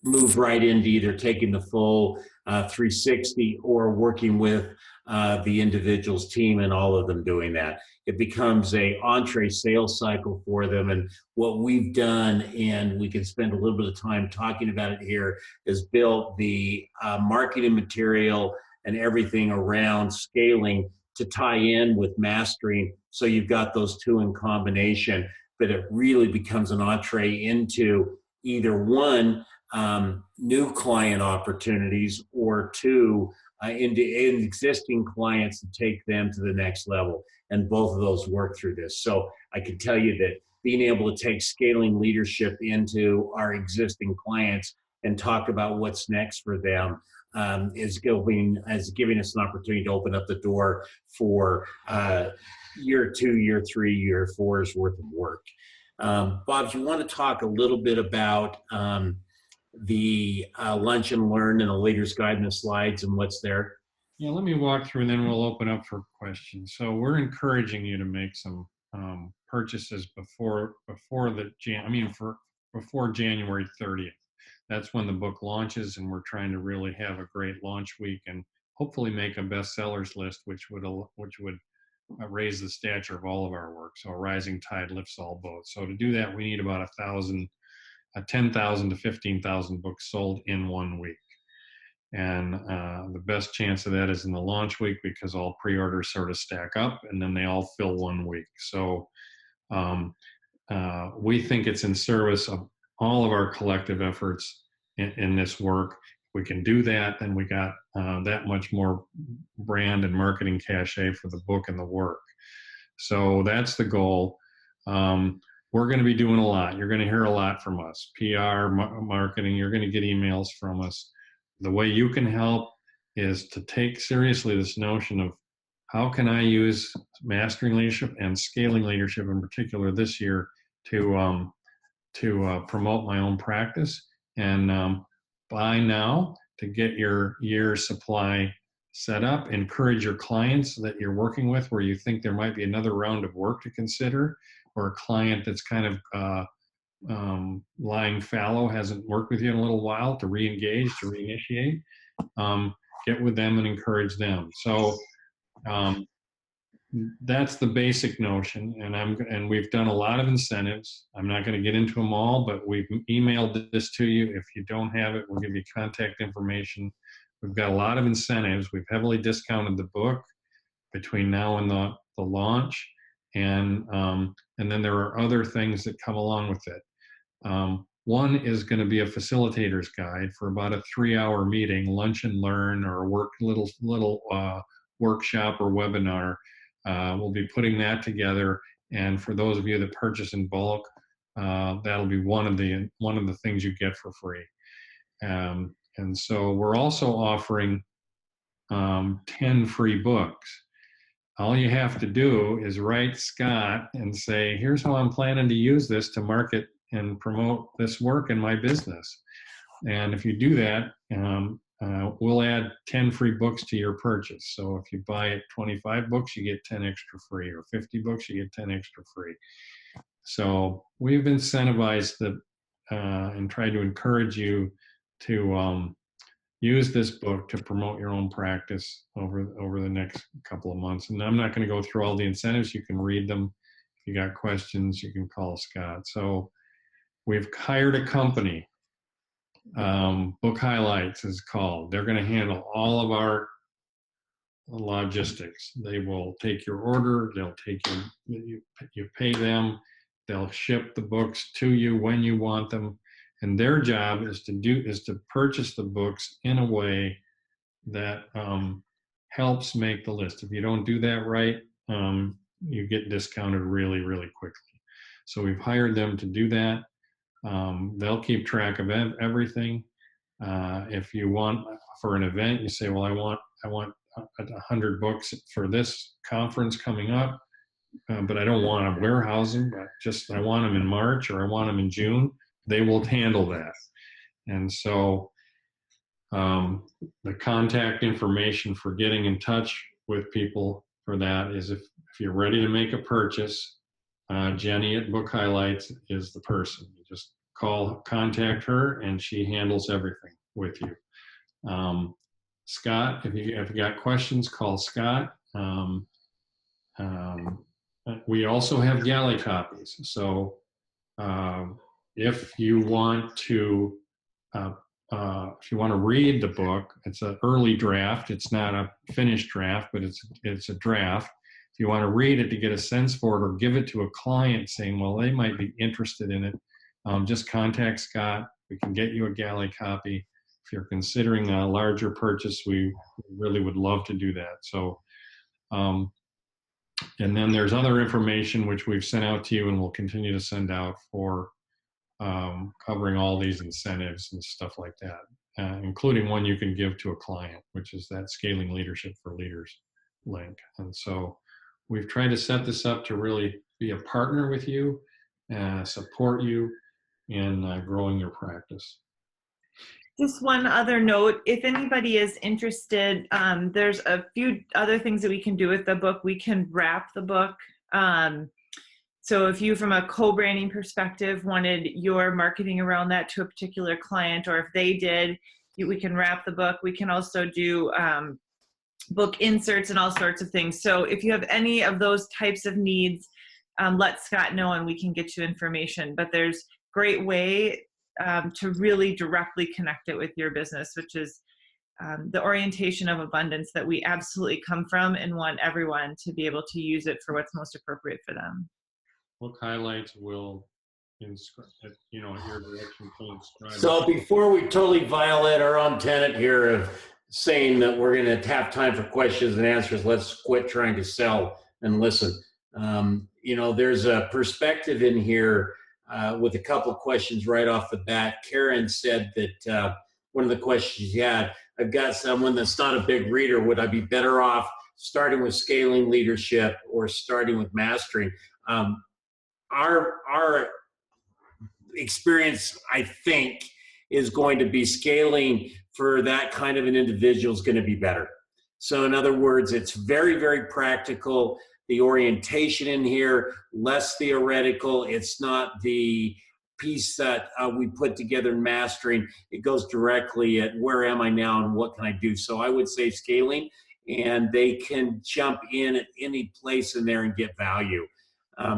move right into either taking the full 360 or working with the individual's team and all of them doing that. It becomes a entree sales cycle for them. And what we've done, and we can spend a little bit of time talking about it here, is built the marketing material and everything around scaling to tie in with mastering. So you've got those two in combination, but it really becomes an entree into either one, new client opportunities, or two, into existing clients to take them to the next level. And both of those work through this. So I can tell you that being able to take scaling leadership into our existing clients and talk about what's next for them is giving us an opportunity to open up the door for year 2, year 3, year 4's worth of work. Bob, do you want to talk a little bit about the Lunch and Learn and the Leader's Guide and the slides and what's there? Yeah, let me walk through and then we'll open up for questions. So we're encouraging you to make some purchases before January 30th. That's when the book launches, and we're trying to really have a great launch week and hopefully make a bestsellers list, which would raise the stature of all of our work. So a rising tide lifts all boats. So to do that, we need about 10,000 to 15,000 books sold in 1 week. And the best chance of that is in the launch week, because all pre-orders sort of stack up and then they all fill 1 week. So we think it's in service of all of our collective efforts in this work. We can do that, then we got that much more brand and marketing cachet for the book and the work. So that's the goal. We're going to be doing a lot. You're going to hear a lot from us. PR, marketing, you're going to get emails from us. The way you can help is to take seriously this notion of how can I use mastering leadership and scaling leadership in particular this year to promote my own practice, and buy now to get your year's supply set up. Encourage your clients that you're working with where you think there might be another round of work to consider, or a client that's kind of lying fallow, hasn't worked with you in a little while, to re-engage, to reinitiate. Get with them and encourage them. So that's the basic notion. And we've done a lot of incentives. I'm not going to get into them all, but we've emailed this to you. If you don't have it, we'll give you contact information. We've got a lot of incentives. We've heavily discounted the book between now and the launch. And then there are other things that come along with it. One is going to be a facilitator's guide for about a 3-hour meeting, lunch and learn, or a little workshop or webinar. We'll be putting that together, and for those of you that purchase in bulk, that'll be one of the things you get for free. And so we're also offering 10 free books. All you have to do is write Scott and say, here's how I'm planning to use this to market and promote this work in my business. And if you do that, we'll add 10 free books to your purchase. So if you buy 25 books, you get 10 extra free, or 50 books, you get 10 extra free. So we've incentivized and tried to encourage you to use this book to promote your own practice over the next couple of months. And I'm not going to go through all the incentives. You can read them. If you got questions, you can call Scott. So we've hired a company. Book Highlights is called. They're going to handle all of our logistics. They will take your order. They'll take you pay them. They'll ship the books to you when you want them. And their job is to purchase the books in a way that helps make the list. If you don't do that right, you get discounted really, really quickly. So we've hired them to do that. They'll keep track of everything. If you want, for an event, you say, well, I want 100 books for this conference coming up, but I don't want to warehouse them. I want them in March, or I want them in June. They will handle that. And so the contact information for getting in touch with people for that is if you're ready to make a purchase, Jenny at Book Highlights is the person. You just contact her, and she handles everything with you. Scott, if you got questions, call Scott. We also have galley copies. So if you want to read the book, it's an early draft. It's not a finished draft, but it's a draft. If you want to read it to get a sense for it, or give it to a client saying, well, they might be interested in it, just contact Scott. We can get you a galley copy. If you're considering a larger purchase, we really would love to do that. So, and then there's other information which we've sent out to you and we'll continue to send out for covering all these incentives and stuff like that, including one you can give to a client, which is that Scaling Leadership for Leaders link. And so we've tried to set this up to really be a partner with you, support you in growing your practice. Just one other note, if anybody is interested, there's a few other things that we can do with the book. We can wrap the book. So if you, from a co-branding perspective, wanted your marketing around that to a particular client, or if they did, we can wrap the book. We can also do book inserts and all sorts of things. So if you have any of those types of needs, let Scott know and we can get you information. But there's a great way to really directly connect it with your business, which is the orientation of abundance that we absolutely come from and want everyone to be able to use it for what's most appropriate for them. Book Highlights will your direction to inscribe. So before we totally violate our own tenet here of saying that we're going to have time for questions and answers, let's quit trying to sell and listen. There's a perspective in here with a couple of questions right off the bat. Karen said that one of the questions she had, I've got someone that's not a big reader. Would I be better off starting with Scaling Leadership or starting with Mastering? Our experience, I think, is going to be Scaling for that kind of an individual is going to be better. So in other words, it's very, very practical. The orientation in here, less theoretical. It's not the piece that we put together in Mastering. It goes directly at where am I now and what can I do? So I would say Scaling. and they can jump in at any place in there and get value.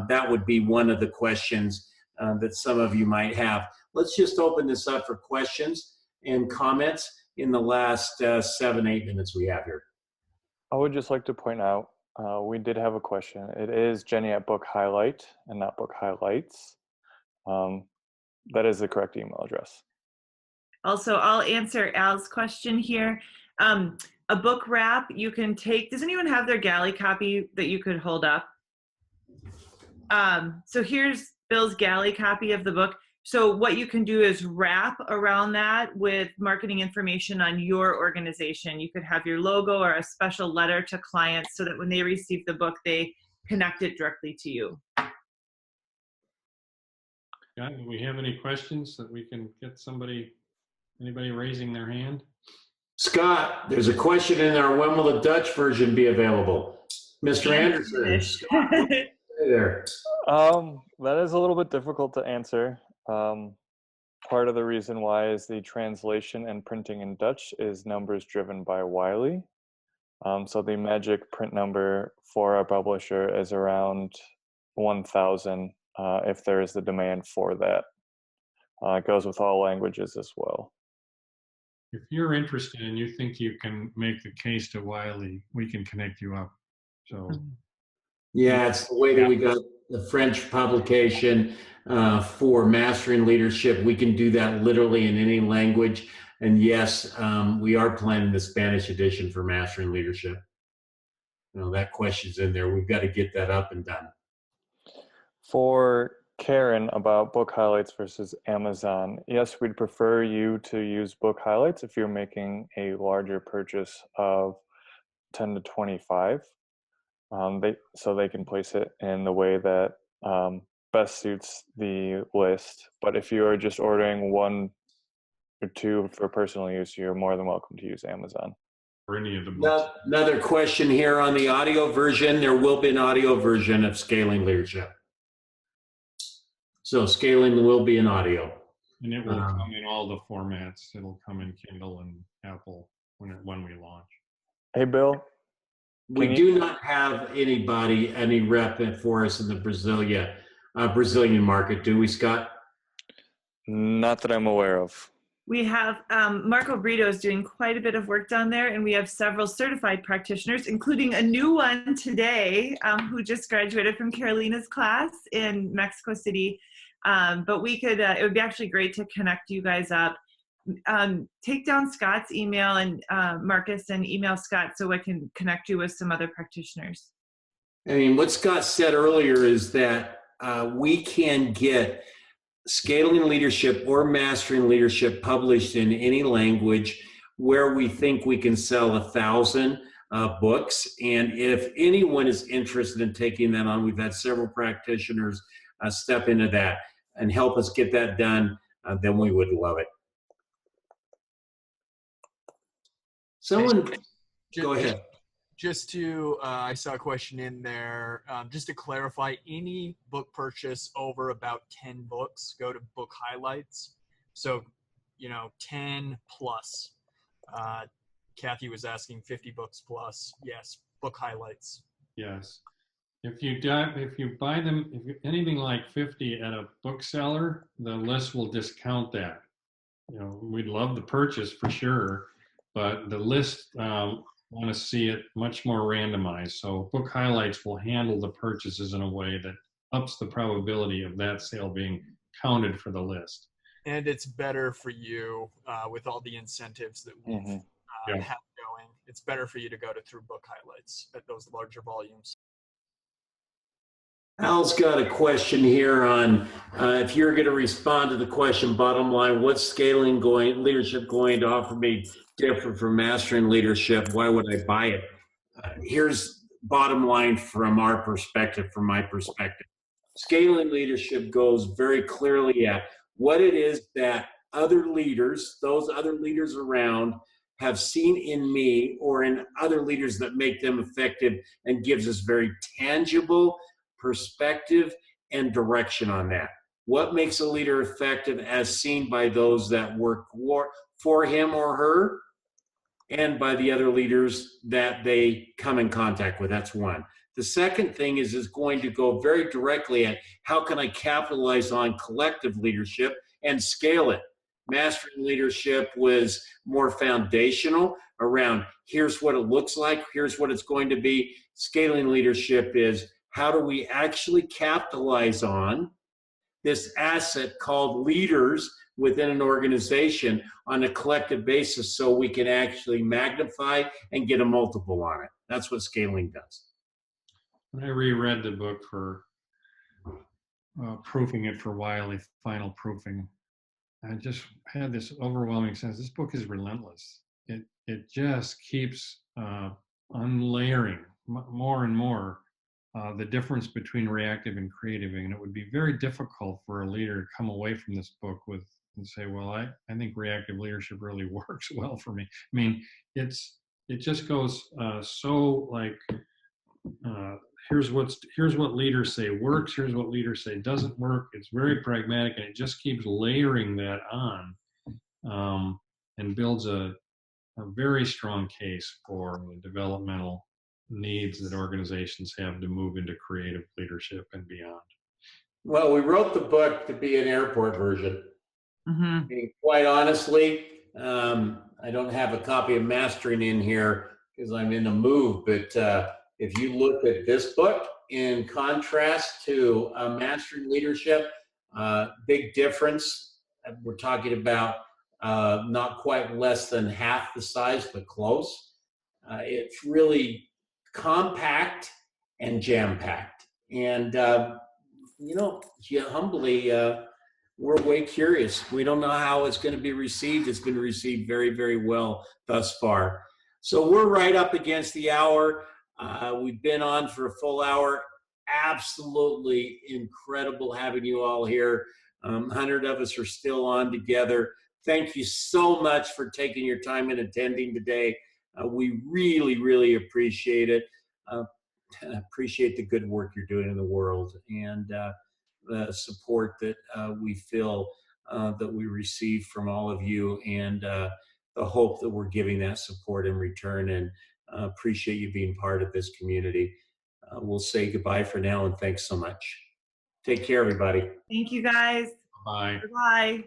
That would be one of the questions that some of you might have. Let's just open this up for questions and comments in the last 7-8 minutes we have here. I would just like to point out, we did have a question. It is Jenny at Book Highlight and not Book Highlights. That is the correct email address. Also, I'll answer Al's question here. A book wrap you can take. Does anyone have their galley copy that you could hold up? So here's Bill's galley copy of the book. So what you can do is wrap around that with marketing information on your organization. You could have your logo or a special letter to clients so that when they receive the book, they connect it directly to you. Yeah, do we have any questions that we can get anybody raising their hand? Scott, there's a question in there. When will the Dutch version be available? Mr. Anderson, Scott, what do you say there? That is a little bit difficult to answer. Part of the reason why is the translation and printing in Dutch is numbers driven by Wiley. So the magic print number for our publisher is around 1,000 if there is the demand for that. It goes with all languages as well. If you're interested and you think you can make the case to Wiley, we can connect you up. So Yeah, it's the way that we got the French publication for Mastering Leadership. We can do that literally in any language. And yes, we are planning the Spanish edition for Mastering Leadership. You know, that question's in there. We've got to get that up and done. For Karen about Book Highlights versus Amazon, yes, we'd prefer you to use Book Highlights if you're making a larger purchase of 10 to 25. So they can place it in the way that best suits the list. But if you are just ordering 1 or 2 for personal use, you're more than welcome to use Amazon. for any of the books. Another question here on the audio version. There will be an audio version of Scaling Leadership. So Scaling will be in audio. And it will come in all the formats. It'll come in Kindle and Apple when we launch. Hey, Bill. We do not have any rep for us in the Brazilian market, do we, Scott? Not that I'm aware of. We have Marco Brito is doing quite a bit of work down there, and we have several certified practitioners, including a new one today who just graduated from Carolina's class in Mexico City. But we could, it would be actually great to connect you guys up. Take down Scott's email and Marcus and email Scott so I can connect you with some other practitioners. I mean, what Scott said earlier is that we can get Scaling Leadership or Mastering Leadership published in any language where we think we can sell 1,000 books. And if anyone is interested in taking that on, we've had several practitioners step into that and help us get that done, then we would love it. Someone, go ahead. Just to, I saw a question in there. Just to clarify, any book purchase over about 10 books go to Book Highlights. So, 10 plus. Kathy was asking 50 books plus. Yes, Book Highlights. Yes. If you buy them, anything like 50 at a bookseller, the list will discount that. We'd love the purchase for sure, but the list want to see it much more randomized. So Book Highlights will handle the purchases in a way that ups the probability of that sale being counted for the list. And it's better for you with all the incentives that we have going. It's better for you to go through Book Highlights at those larger volumes. Al's got a question here on if you're going to respond to the question, bottom line, what's Scaling Leadership going to offer me different from Mastering Leadership? Why would I buy it? Here's bottom line from my perspective. Scaling Leadership goes very clearly at what it is that other leaders, those other leaders around, have seen in me or in other leaders that make them effective, and gives us very tangible perspective and direction on that. What makes a leader effective as seen by those that work for him or her? and by the other leaders that they come in contact with. That's one. The second thing is going to go very directly at how can I capitalize on collective leadership and scale it. Mastering leadership was more foundational around here's what it looks like, here's what it's going to be. Scaling leadership is how do we actually capitalize on this asset called leaders within an organization on a collective basis so we can actually magnify and get a multiple on it. That's what scaling does. When I reread the book for proofing it for Wiley, final proofing, I just had this overwhelming sense. This book is relentless. It just keeps unlayering more and more the difference between reactive and creative. And it would be very difficult for a leader to come away from this book with and say, well, I think reactive leadership really works well for me. I mean, it just goes so like, here's what leaders say works, here's what leaders say doesn't work. It's very pragmatic, and it just keeps layering that on and builds a very strong case for the developmental needs that organizations have to move into creative leadership and beyond. Well, we wrote the book to be an airport version. Mm-hmm. And quite honestly, I don't have a copy of Mastering in here because I'm in a move, but if you look at this book in contrast to Mastering Leadership, big difference. We're talking about not quite less than half the size, but close. It's really compact and jam-packed. And, humbly, we're way curious. We don't know how it's going to be received. It's been received very, very well thus far. So we're right up against the hour. We've been on for a full hour. Absolutely incredible having you all here. 100 of us are still on together. Thank you so much for taking your time and attending today. We really, really appreciate it. Appreciate the good work you're doing in the world and the support that we feel that we receive from all of you, and the hope that we're giving that support in return, and appreciate you being part of this community. We'll say goodbye for now, and thanks so much. Take care, everybody. Thank you, guys. Bye. Bye.